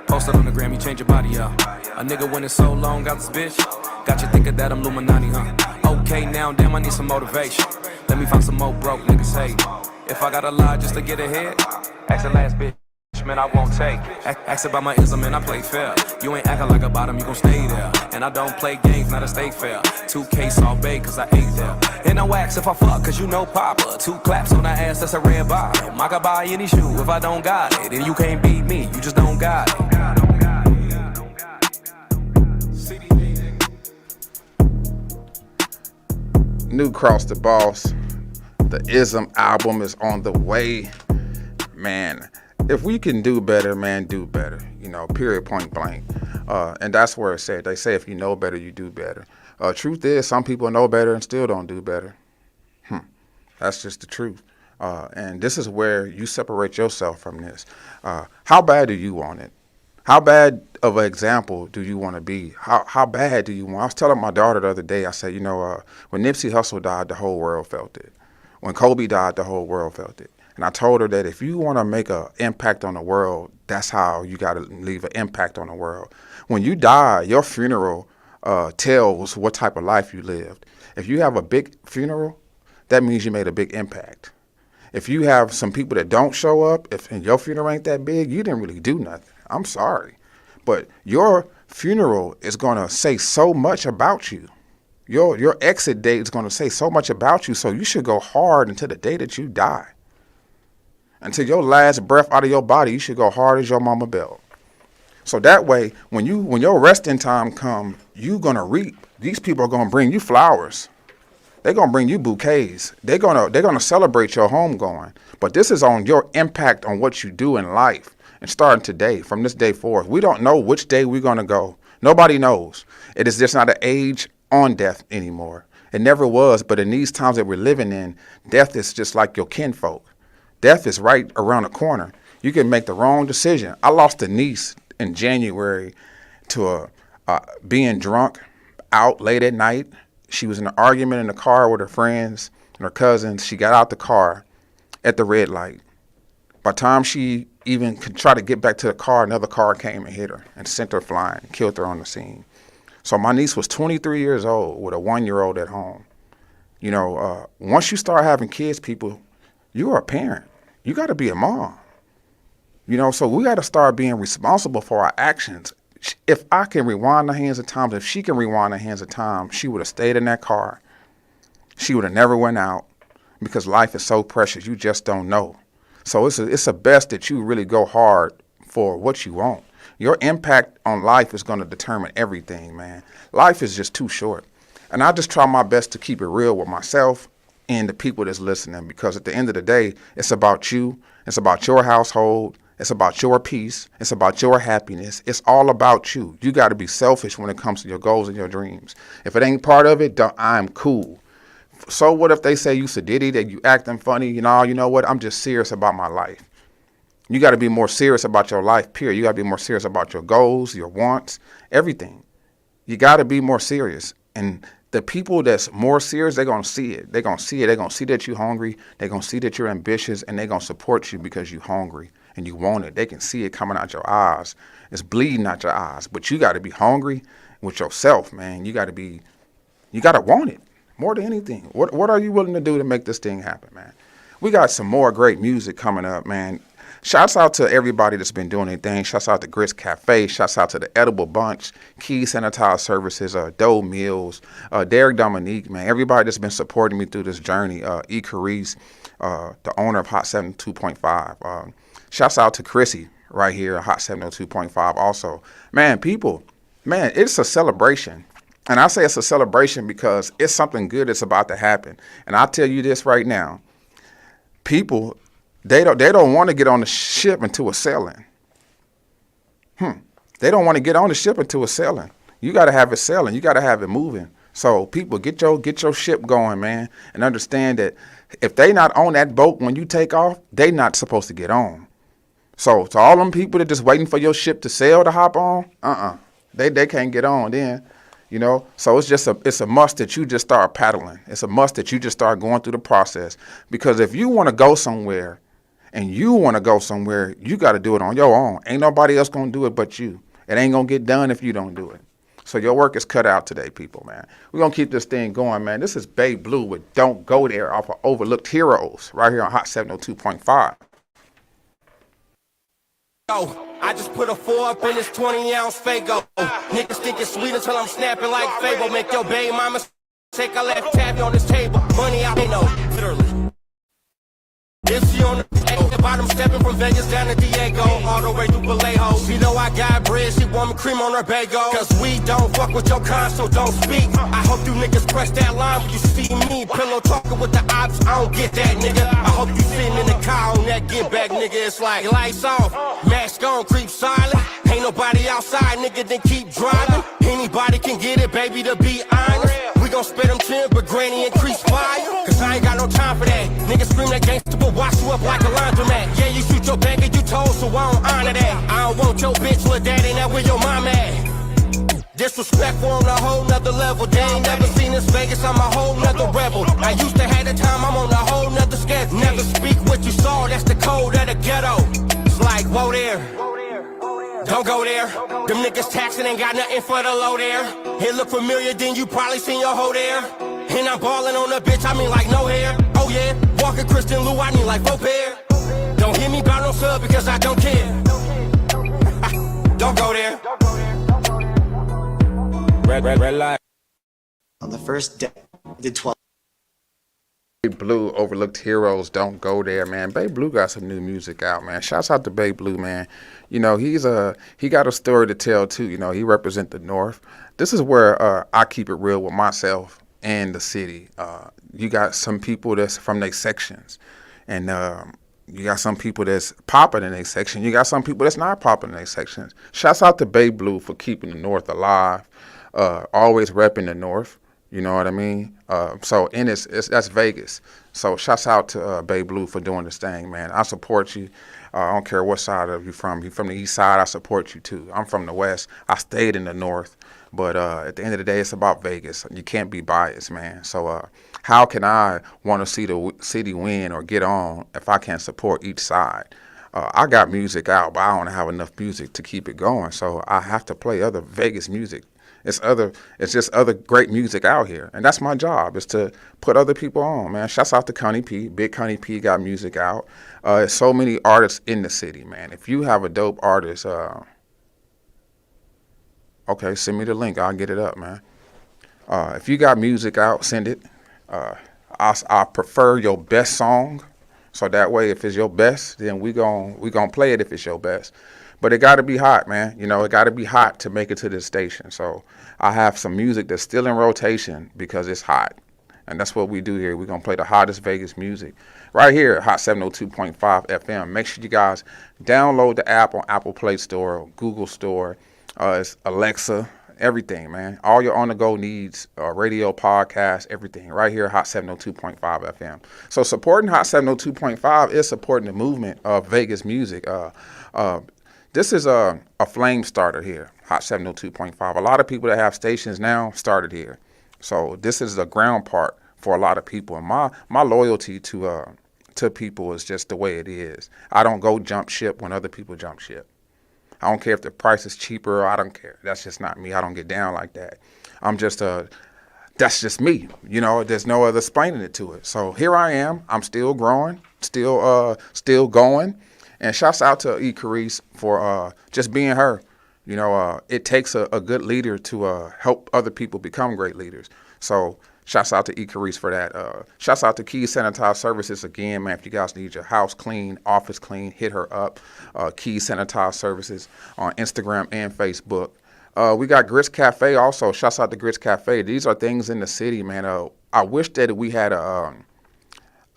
Post it on the gram, you change your body up. A nigga when it's so long, got this bitch. Got you thinking that I'm Illuminati, huh? Okay, now damn, I need some motivation. Let me find some more broke niggas hate. If I gotta lie just to get ahead, ask the last bitch, man, I won't take. Ask about my ism, man, I play fair. You ain't acting like a bottom, you gon' stay there. And I don't play games, not a state fair. 2K Salt Bay, cause I ate there. And no wax if I fuck, cause you know Papa. 2 claps on that ass, that's a red bottom. I can buy any shoe if I don't got it. And you can't beat me, you just don't got it. New Cross the Boss. The Ism album is on the way. Man, if we can do better, man, do better. You know, period, point blank. And that's where it's said. They say if you know better, you do better. Truth is, some people know better and still don't do better. That's just the truth. And this is where you separate yourself from this. How bad do you want it? How bad of an example do you want to be? How bad do you want? I was telling my daughter the other day, I said, you know, when Nipsey Hussle died, the whole world felt it. When Kobe died, the whole world felt it. And I told her that if you want to make an impact on the world, that's how you got to leave an impact on the world. When you die, your funeral tells what type of life you lived. If you have a big funeral, that means you made a big impact. If you have some people that don't show up, and your funeral ain't that big, you didn't really do nothing. I'm sorry. But your funeral is going to say so much about you. Your exit date is going to say so much about you, so you should go hard until the day that you die. Until your last breath out of your body, you should go hard as your mama belt. So that way, when your resting time come, you going to reap. These people are going to bring you flowers. They're going to bring you bouquets. They're going to celebrate your homegoing. But this is on your impact on what you do in life. And starting today, from this day forth, we don't know which day we're going to go. Nobody knows. It is just not an age on death anymore. It never was, but in these times that we're living in, death is just like your kinfolk. Death is right around the corner. You can make the wrong decision. I lost a niece in January to being drunk out late at night. She was in an argument in the car with her friends and her cousins. She got out the car at the red light. By the time she even could try to get back to the car, another car came and hit her and sent her flying, killed her on the scene. So my niece was 23 years old with a 1-year-old at home. You know, once you start having kids, people, you're a parent. You got to be a mom. You know, so we got to start being responsible for our actions. If I can rewind the hands of time, if she can rewind the hands of time, she would have stayed in that car. She would have never went out because life is so precious. You just don't know. So it's the best that you really go hard for what you want. Your impact on life is going to determine everything, man. Life is just too short. And I just try my best to keep it real with myself and the people that's listening, because at the end of the day, it's about you. It's about your household. It's about your peace. It's about your happiness. It's all about you. You got to be selfish when it comes to your goals and your dreams. If it ain't part of it, I'm cool. So what if they say you sadiddy, that you acting funny? You know what? I'm just serious about my life. You got to be more serious about your life, period. You got to be more serious about your goals, your wants, everything. You got to be more serious. And the people that's more serious, they're going to see it. They're going to see it. They're going to see that you're hungry. They're going to see that you're ambitious, and they're going to support you because you're hungry and you want it. They can see it coming out your eyes. It's bleeding out your eyes. But you got to be hungry with yourself, man. You got to want it. More than anything, what are you willing to do to make this thing happen, man? We got some more great music coming up, man. Shouts out to everybody that's been doing anything. Shouts out to Grits Cafe. Shouts out to the Edible Bunch, Key Sanitized Services, Doe Mills, Derek Dominique, man. Everybody that's been supporting me through this journey. E. Carice, the owner of Hot 72.5. Shouts out to Chrissy right here at Hot 702.5 also. Man, people, man, it's a celebration. And I say it's a celebration because it's something good that's about to happen. And I'll tell you this right now. People They don't want to get on the ship until it's sailing. They don't want to get on the ship until it's sailing. You got to have it sailing. You got to have it moving. So people, get your ship going, man, and understand that if they not on that boat when you take off, they not supposed to get on. So to all them people that just waiting for your ship to sail to hop on, they can't get on then. You know, so it's a must that you just start paddling. It's a must that you just start going through the process. Because if you want to go somewhere and you want to go somewhere, you got to do it on your own. Ain't nobody else going to do it but you. It ain't going to get done if you don't do it. So your work is cut out today, people, man. We're going to keep this thing going, man. This is Babe Blue with Don't Go There off of Overlooked Heroes right here on Hot 702.5. I just put a 4 up in this 20-ounce Fago. Niggas think it's sweet until I'm snapping like Fable. Make your baby mama take a left tabby on this table. Money out, they know, literally. If she on the bottom stepping from Vegas down to Diego, all the way through Vallejo. She know I got bread, she want me cream on her bagel. Cause we don't fuck with your kind, so don't speak. I hope you niggas press that line when you see me. Pillow talking with the ops, I don't get that, nigga. I hope you sitting in the car on that get back, nigga. It's like lights off, mask on, creep silent. Ain't nobody outside, nigga, then keep driving. Anybody can get it, baby, to be honest. We gon' spit them chins, but granny increase fire. Cause I ain't got no time for that. Niggas scream that gangsta, but wash you up like a laundromat. Yeah, you shoot your bank and you told, so I don't honor that. I don't want your bitch, lil' daddy, now where your mom at? Disrespectful on a whole nother level. They ain't never seen this Vegas, I'm a whole nother rebel. I used to have the time, I'm on a whole nother schedule. Never speak what you saw, that's the code of the ghetto. It's like, whoa there. Don't go there. Them niggas taxing ain't got nothing for the low there. It look familiar, then you probably seen your hoe there. And I'm ballin' on the bitch, I mean like no hair. Oh yeah, walking Christian Lou, I need like 4 pair. Don't hit me about no sub because I don't care. Don't go there. Red light. On the first day, did 12. Babe Blue, Overlooked Heroes, Don't Go There, man. Babe Blue got some new music out, man. Shouts out to Babe Blue, man. You know, he got a story to tell too. You know, he represent the North. This is where I keep it real with myself and the city. You got some people that's from their sections, and you got some people that's popping in their section. You got some people that's not popping in their sections. Shouts out to Babe Blue for keeping the North alive, always repping the North. You know what I mean? And that's Vegas. So shouts out to Babe Blue for doing this thing, man. I support you. I don't care what side of you from. You from the east side, I support you too. I'm from the west. I stayed in the north. But at the end of the day, it's about Vegas. You can't be biased, man. So how can I want to see the city win or get on if I can't support each side? I got music out, but I don't have enough music to keep it going. So I have to play other Vegas music. It's just other great music out here. And that's my job, is to put other people on, man. Shouts out to Connie P. Big Connie P got music out. There's so many artists in the city, man. If you have a dope artist, okay, send me the link. I'll get it up, man. If you got music out, send it. I prefer your best song. So that way, if it's your best, then we gon' play it if it's your best. But it got to be hot, man. You know, it got to be hot to make it to this station. So I have some music that's still in rotation because it's hot. And that's what we do here. We're going to play the hottest Vegas music right here at Hot 702.5 FM. Make sure you guys download the app on Apple Play Store, Google Store. It's Alexa, everything, man. All your on-the-go needs, radio, podcast, everything, right here at Hot 702.5 FM. So supporting Hot 702.5 is supporting the movement of Vegas music. This is a flame starter here, Hot 702.5. A lot of people that have stations now started here. So this is the ground part for a lot of people. And my loyalty to people is just the way it is. I don't go jump ship when other people jump ship. I don't care if the price is cheaper. I don't care. That's just not me. I don't get down like that. That's just me. You know, there's no other explaining it to it. So here I am. I'm still growing, still going. And shouts out to E. Carice for just being her. You know, it takes a good leader to help other people become great leaders. So shouts out to E. Carice for that. Shouts out to Keys Sanitize Services again, man. If you guys need your house clean, office clean, hit her up. Keys Sanitize Services on Instagram and Facebook. We got Grits Cafe also. Shouts out to Grits Cafe. These are things in the city, man. I wish that we had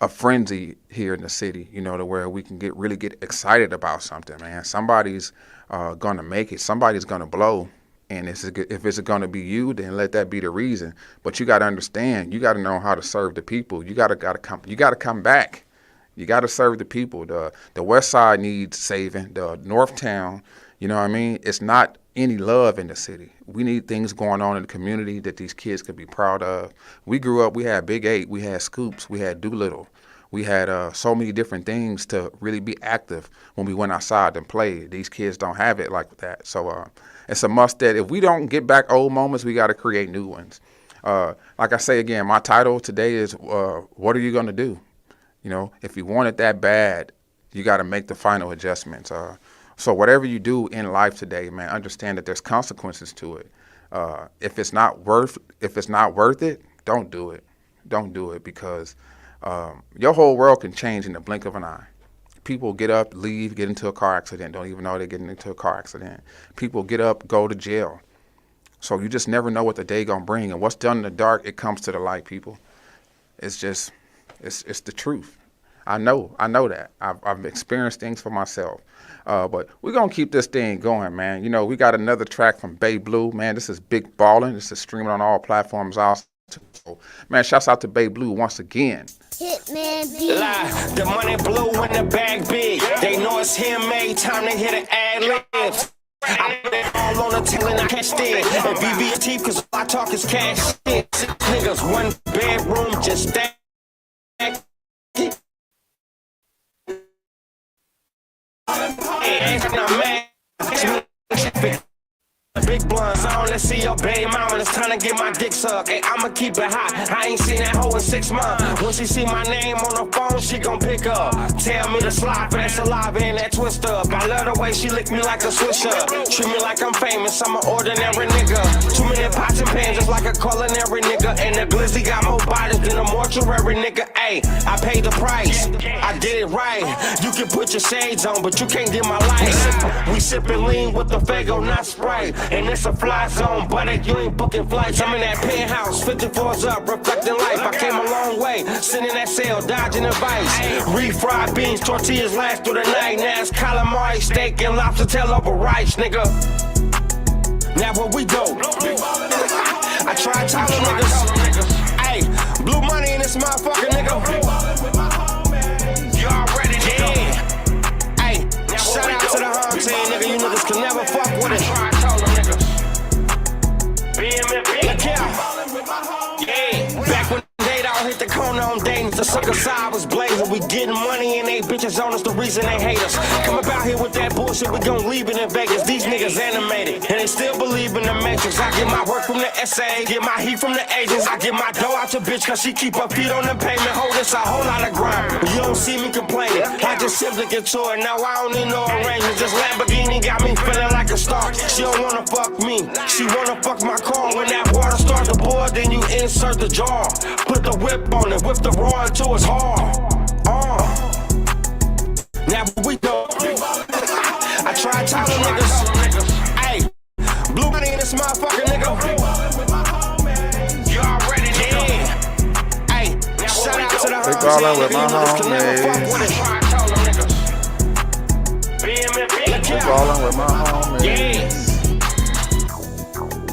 a frenzy here in the city, you know, to where we can really get excited about something, man. Somebody's gonna make it. Somebody's gonna blow. And if it's going to be you, then let that be the reason. But you got to understand, you got to know how to serve the people. You got to come back. You got to serve the people. The West Side needs saving. The North Town, you know what I mean? It's not any love in the city. We need things going on in the community that these kids could be proud of. We grew up, we had Big 8, we had Scoops, we had Doolittle. We had so many different things to really be active when we went outside and played. These kids don't have it like that. So it's a must that if we don't get back old moments, we got to create new ones. Like I say again, my title today is, what are you going to do? You know, if you want it that bad, you got to make the final adjustments. So whatever you do in life today, man, understand that there's consequences to it. If it's not worth it, don't do it. Don't do it, because your whole world can change in the blink of an eye. People get up, leave, get into a car accident, don't even know they're getting into a car accident. People get up, go to jail. So you just never know what the day gonna bring. And what's done in the dark, it comes to the light, people. It's just, it's the truth. I know that. I've experienced things for myself. But we're gonna keep this thing going, man. You know, we got another track from Bay Blue, man. This is Big Ballin'. This is streaming on all platforms also. So, man, shouts out to Bay Blue once again. Hitman B. Lie, the money blue in the bag big. They know it's handmade, time to hit an ad libs. I put it all on the tail and I cashed in. And BB cause all I talk is cash in. 6 niggas, 1 bedroom, just stack. Big blunts on, let's see your baby mama. It's time to get my dick sucked. Hey, I'ma keep it hot. I ain't seen that hoe in 6 months. When she see my name on the phone, she gon' pick up. Tell me to slide for that saliva and that twist up. I love the way she lick me like a swisher. Treat me like I'm famous, I'm an ordinary nigga. Too many pots and pans, just like a culinary nigga. And the glizzy got more bodies than a mortuary nigga. Ayy, I paid the price. I did it right. You can put your shades on, but you can't get my life. We sippin' lean with the Fago, not Sprite. And it's a fly zone, but you ain't booking flights. I'm in that penthouse, 54's up, reflecting life. I came a long way, sitting in that cell, dodging advice. Refried beans, tortillas last through the night. Now it's calamari, steak, and lobster tail over rice, nigga. Now what we do? I try talking niggas. Hey, blue money in this motherfucker, nigga. You already know. Hey, shout out to the home team, nigga. You niggas can never fuck with it. Back when they all hit the corner on dating, the sucker side was blazing. We getting money and they bitches on us, the reason they hate us. Come up out here with that bullshit, we gon' leave it in Vegas. These niggas animated, and they still believe in the matrix. I get my work from the SA, get my heat from the agents. I get my dough out your bitch, cause she keep her feet on the pavement. Hold this a whole lot of grind. You don't see me complaining, I just simply get to it. Now I don't need no arrangements. This Lamborghini got me feeling like a star. She don't wanna fuck me, she wanna fuck my car. When that water starts to boil, then you insert the jar. Put the whip on it, whip the roar until it's hard. Now we go. I try telling niggas. Hey, blue money in this motherfucker, nigga. You already did. Hey, shout out to the Big ballin' with my homies. Big ballin' with my homies.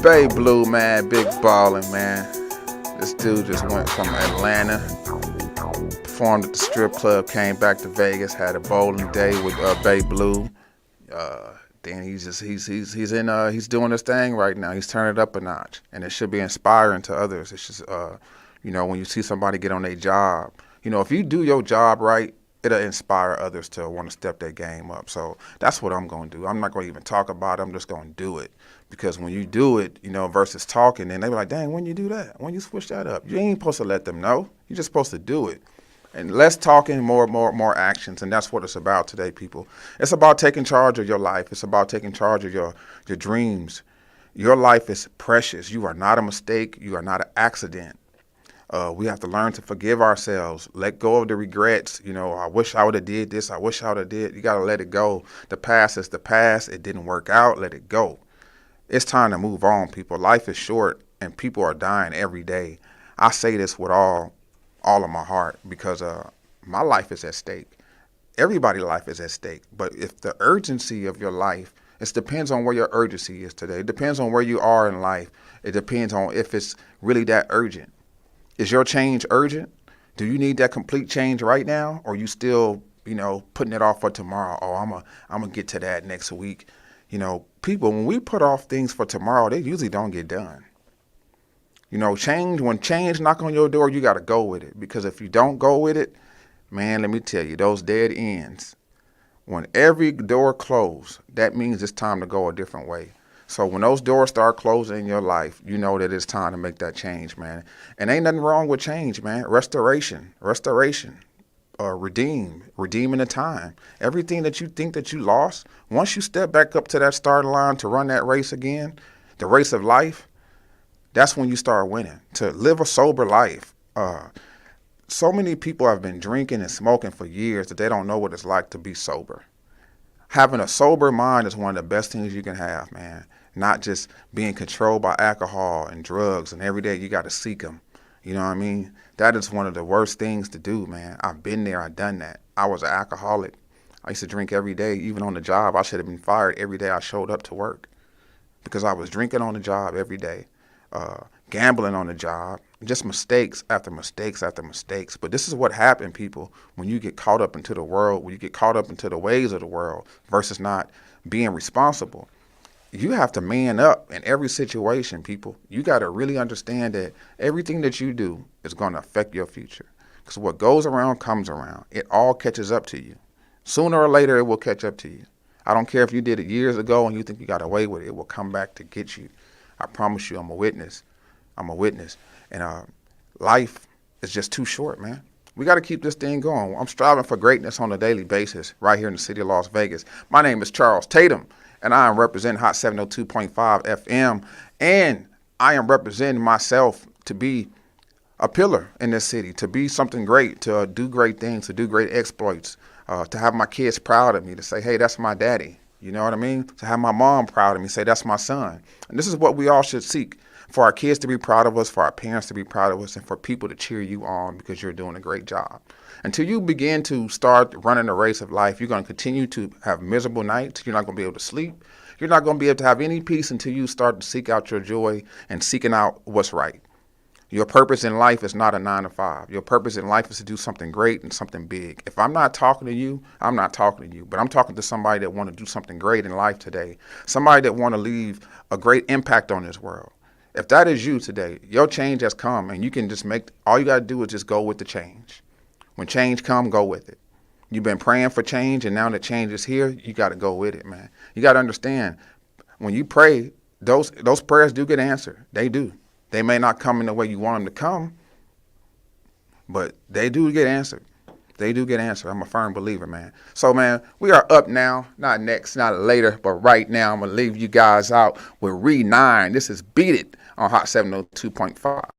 Bay Blue, man, big ballin', man. This dude just went from Atlanta, performed at the strip club, came back to Vegas, had a bowling day with Bay Blue. Then he's doing his thing right now. He's turning it up a notch, and it should be inspiring to others. It's just when you see somebody get on their job, if you do your job right, it'll inspire others to want to step their game up. So that's what I'm gonna do. I'm not gonna even talk about it. I'm just gonna do it. Because when you do it, versus talking, then they be like, dang, when you do that? When you switch that up? You ain't supposed to let them know. You're just supposed to do it. And less talking, more actions. And that's what it's about today, people. It's about taking charge of your life. It's about taking charge of your dreams. Your life is precious. You are not a mistake. You are not an accident. We have to learn to forgive ourselves, let go of the regrets. I wish I would have did this. I wish I would have did. You got to let it go. The past is the past. It didn't work out. Let it go. It's time to move on, people. Life is short, and people are dying every day. I say this with all all of my heart because my life is at stake. Everybody's life is at stake. But if the urgency of your life, it depends on where your urgency is today. It depends on where you are in life. It depends on if it's really that urgent. Is your change urgent? Do you need that complete change right now? Or are you still, putting it off for tomorrow? Oh, I'm gonna get to that next week. People, when we put off things for tomorrow, they usually don't get done. When change knock on your door, you got to go with it. Because if you don't go with it, man, let me tell you, those dead ends, when every door closes, that means it's time to go a different way. So when those doors start closing in your life, you know that it's time to make that change, man. And ain't nothing wrong with change, man. Restoration, redeeming the time. Everything that you think that you lost, once you step back up to that starting line to run that race again, the race of life, that's when you start winning. To live a sober life. So many people have been drinking and smoking for years that they don't know what it's like to be sober. Having a sober mind is one of the best things you can have, man. Not just being controlled by alcohol and drugs, and every day you got to seek them. You know what I mean? That is one of the worst things to do, man. I've been there. I've done that. I was an alcoholic. I used to drink every day, even on the job. I should have been fired every day I showed up to work because I was drinking on the job every day, gambling on the job, just mistakes after mistakes after mistakes. But this is what happened, people, when you get caught up into the world, when you get caught up into the ways of the world versus not being responsible. You have to man up in every situation, people. You got to really understand that everything that you do is going to affect your future. Because what goes around comes around. It all catches up to you. Sooner or later, it will catch up to you. I don't care if you did it years ago and you think you got away with it. It will come back to get you. I promise you, I'm a witness. And life is just too short, man. We got to keep this thing going. I'm striving for greatness on a daily basis right here in the city of Las Vegas. My name is Charles Tatum, and I am representing Hot 702.5 FM, and I am representing myself to be a pillar in this city, to be something great, to do great things, to do great exploits, to have my kids proud of me, to say, hey, that's my daddy. You know what I mean? To have my mom proud of me, say, that's my son. And this is what we all should seek, for our kids to be proud of us, for our parents to be proud of us, and for people to cheer you on because you're doing a great job. Until you begin to start running the race of life, you're going to continue to have miserable nights. You're not going to be able to sleep. You're not going to be able to have any peace until you start to seek out your joy and seeking out what's right. Your purpose in life is not a 9 to 5. Your purpose in life is to do something great and something big. If I'm not talking to you, I'm not talking to you. But I'm talking to somebody that want to do something great in life today. Somebody that want to leave a great impact on this world. If that is you today, your change has come, and you can just all you got to do is just go with the change. When change come, go with it. You've been praying for change, and now that change is here, you got to go with it, man. You got to understand, when you pray, those prayers do get answered. They do. They may not come in the way you want them to come, but they do get answered. They do get answered. I'm a firm believer, man. So, man, we are up now, not next, not later, but right now. I'm going to leave you guys out with Re9. This is Beat It on Hot 702.5.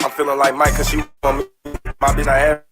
I'm feeling like Mike cause she want me. My bitch I have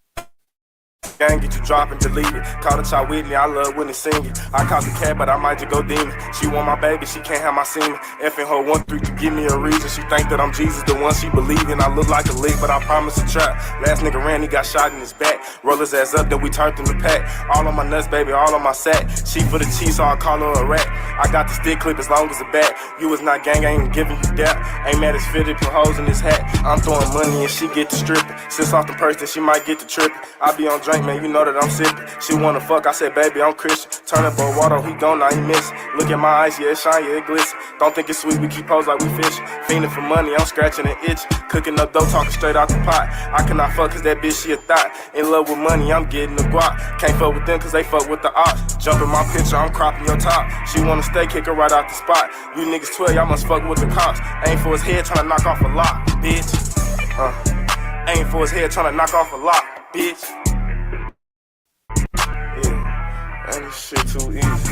gang, get you drop and delete it. Call the child with me, I love when they sing it. I caught the cat, but I might just go demon. She want my baby, she can't have my semen. Effing her 1-3 to give me a reason. She think that I'm Jesus, the one she believe in. I look like a lick, but I promise to trap. Last nigga ran, he got shot in his back. Roll his ass up, then we turned him to pack. All on my nuts, baby, all on my sack. She for the cheese, so I call her a rat. I got the stick clip as long as a bat. You was not gang, I ain't giving you that. Ain't mad as fitted, put hoes in his hat. I'm throwing money and she get to stripping. Since off the purse, then she might get to tripping. I be on drink, man, you know that I'm sipping. She wanna fuck, I said, baby, I'm Christian. Turn up a water, he gone, now he missing. Look at my eyes, yeah, it shine, yeah, it glisten. Don't think it's sweet, we keep hoes like we fishing. Fiending for money, I'm scratching and itching. Cooking up dough, talking straight out the pot. I cannot fuck cause that bitch, she a thot. In love with money, I'm getting the guap. Can't fuck with them cause they fuck with the ops. Jump in my picture, I'm cropping your top. She wanna stay, kick her right out the spot. You niggas 12, y'all must fuck with the cops. Aim for his head, tryna knock off a lock, bitch. Aim for his head, tryna knock off a lock, bitch. Yeah, and this shit too easy.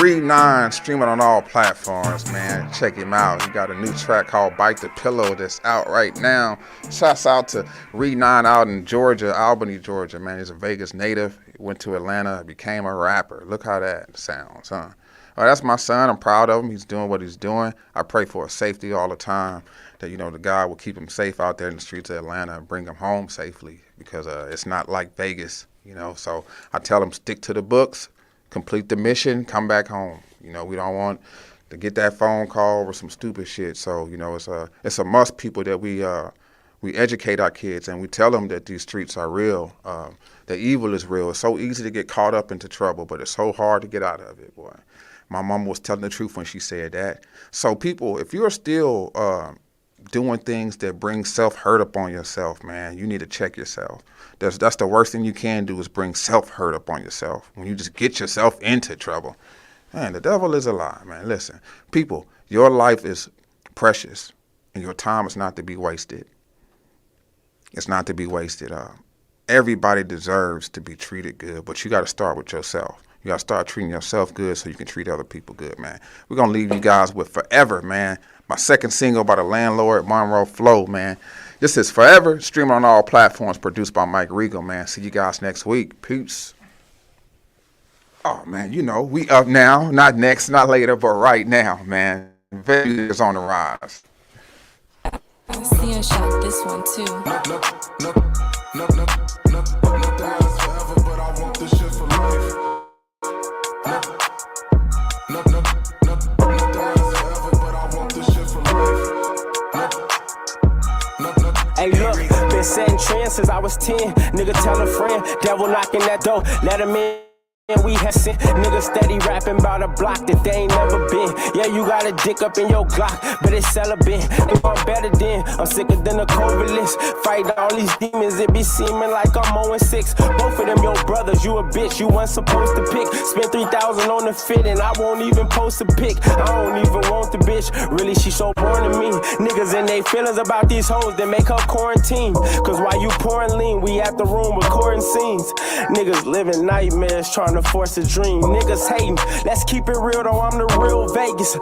Reed 9 streaming on all platforms, man. Check him out. He got a new track called Bite the Pillow that's out right now. Shouts out to Reed 9 out in Georgia, Albany, Georgia, man. He's a Vegas native. He went to Atlanta, became a rapper. Look how that sounds, huh? Oh, that's my son. I'm proud of him. He's doing what he's doing. I pray for his safety all the time, that, you know, the God will keep him safe out there in the streets of Atlanta and bring him home safely, because it's not like Vegas, you know. So I tell him, stick to the books, complete the mission, come back home. You know, we don't want to get that phone call over some stupid shit. So, you know, it's a must, people, that we educate our kids and we tell them that these streets are real. The evil is real. It's so easy to get caught up into trouble, but it's so hard to get out of it, boy. My mom was telling the truth when she said that. So people, if you're still doing things that bring self-hurt upon yourself, man, you need to check yourself. That's the worst thing you can do, is bring self-hurt upon yourself. When you just get yourself into trouble. Man, the devil is a lie, man. Listen, people, your life is precious and your time is not to be wasted. It's not to be wasted. Everybody deserves to be treated good, but you got to start with yourself. You got to start treating yourself good so you can treat other people good, man. We're going to leave you guys with Forever, man. My second single by the Landlord, Monroe Flow, man. This is Forever, streaming on all platforms, produced by Mike Regal, man. See you guys next week. Peace. Oh, man, you know, we up now. Not next, not later, but right now, man. Vegas is on the rise. I see a shot this one, too. Hey, look, been setting trends since I was 10. Nigga tell a friend, devil knocking that door, let him in. We have seen niggas steady rapping about a block that they ain't never been. Yeah, you got a dick up in your Glock, but it's celibate. I'm better than, I'm sicker than a COVID list. Fight all these demons, it be seeming like I'm 0-6. Both of them your brothers, you a bitch, you weren't supposed to pick. Spent 3,000 on the fit and I won't even post a pic. I don't even want the bitch, really she so born to me. Niggas and they feelings about these hoes that make her quarantine. Cause while you pouring lean, we at the room recording scenes. Niggas living nightmares trying to force a dream. Niggas hating, let's keep it real though, I'm the real Vegas.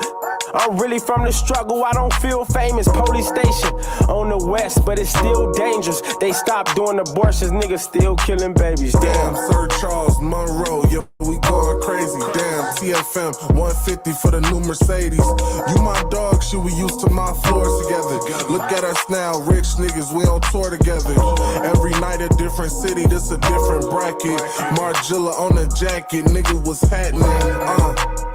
I'm really from the struggle, I don't feel famous. Police station on the west, but it's still dangerous. They stopped doing abortions, niggas still killing babies. Damn, Sir Charles Monroe, yeah, we going crazy. Damn, TFM 150 for the new Mercedes. You my dog, shit, we used to my floors together. Look at us now, rich niggas, we on tour together. Every night a different city, this a different bracket. Margilla on the jacket, nigga, what's happening?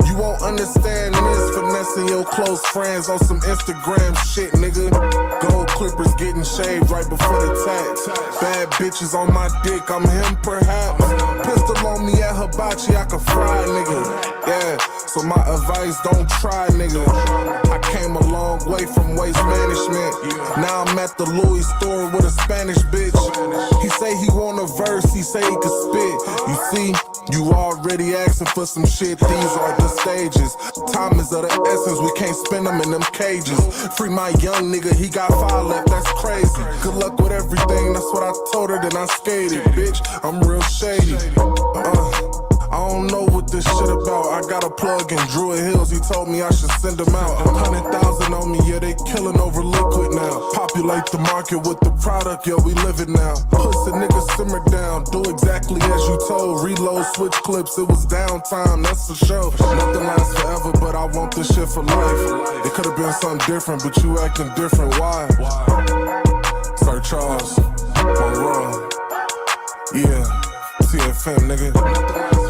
You won't understand this, finessing your close friends on some Instagram shit, nigga. Gold clippers getting shaved right before the tax. Bad bitches on my dick, I'm him perhaps. Pistol on me at hibachi, I can fry, nigga. Yeah, so my advice, don't try, nigga. I came a long way from waste management. Now I'm at the Louis store with a Spanish bitch. He say he want a verse, he say he can spit. You see, you already asking for some shit, these are the stages. Time is of the essence, we can't spend them in them cages. Free my young nigga, he got 5 left, that's crazy. Good luck with everything, that's what I told her, then I skated. Bitch, I'm real shady. I don't know what this shit about. I got a plug in Druid Hills, he told me I should send him out. 100,000 on me, yeah, they killing over liquid now. Populate the market with the product, yeah, we live it now. Pussy nigga simmer down, do exactly as you told. Reload, switch clips, it was downtime, that's for sure. Nothing lasts forever, but I want this shit for life. It could've been something different, but you acting different, why? Sir Charles Monroe, yeah, TFM nigga.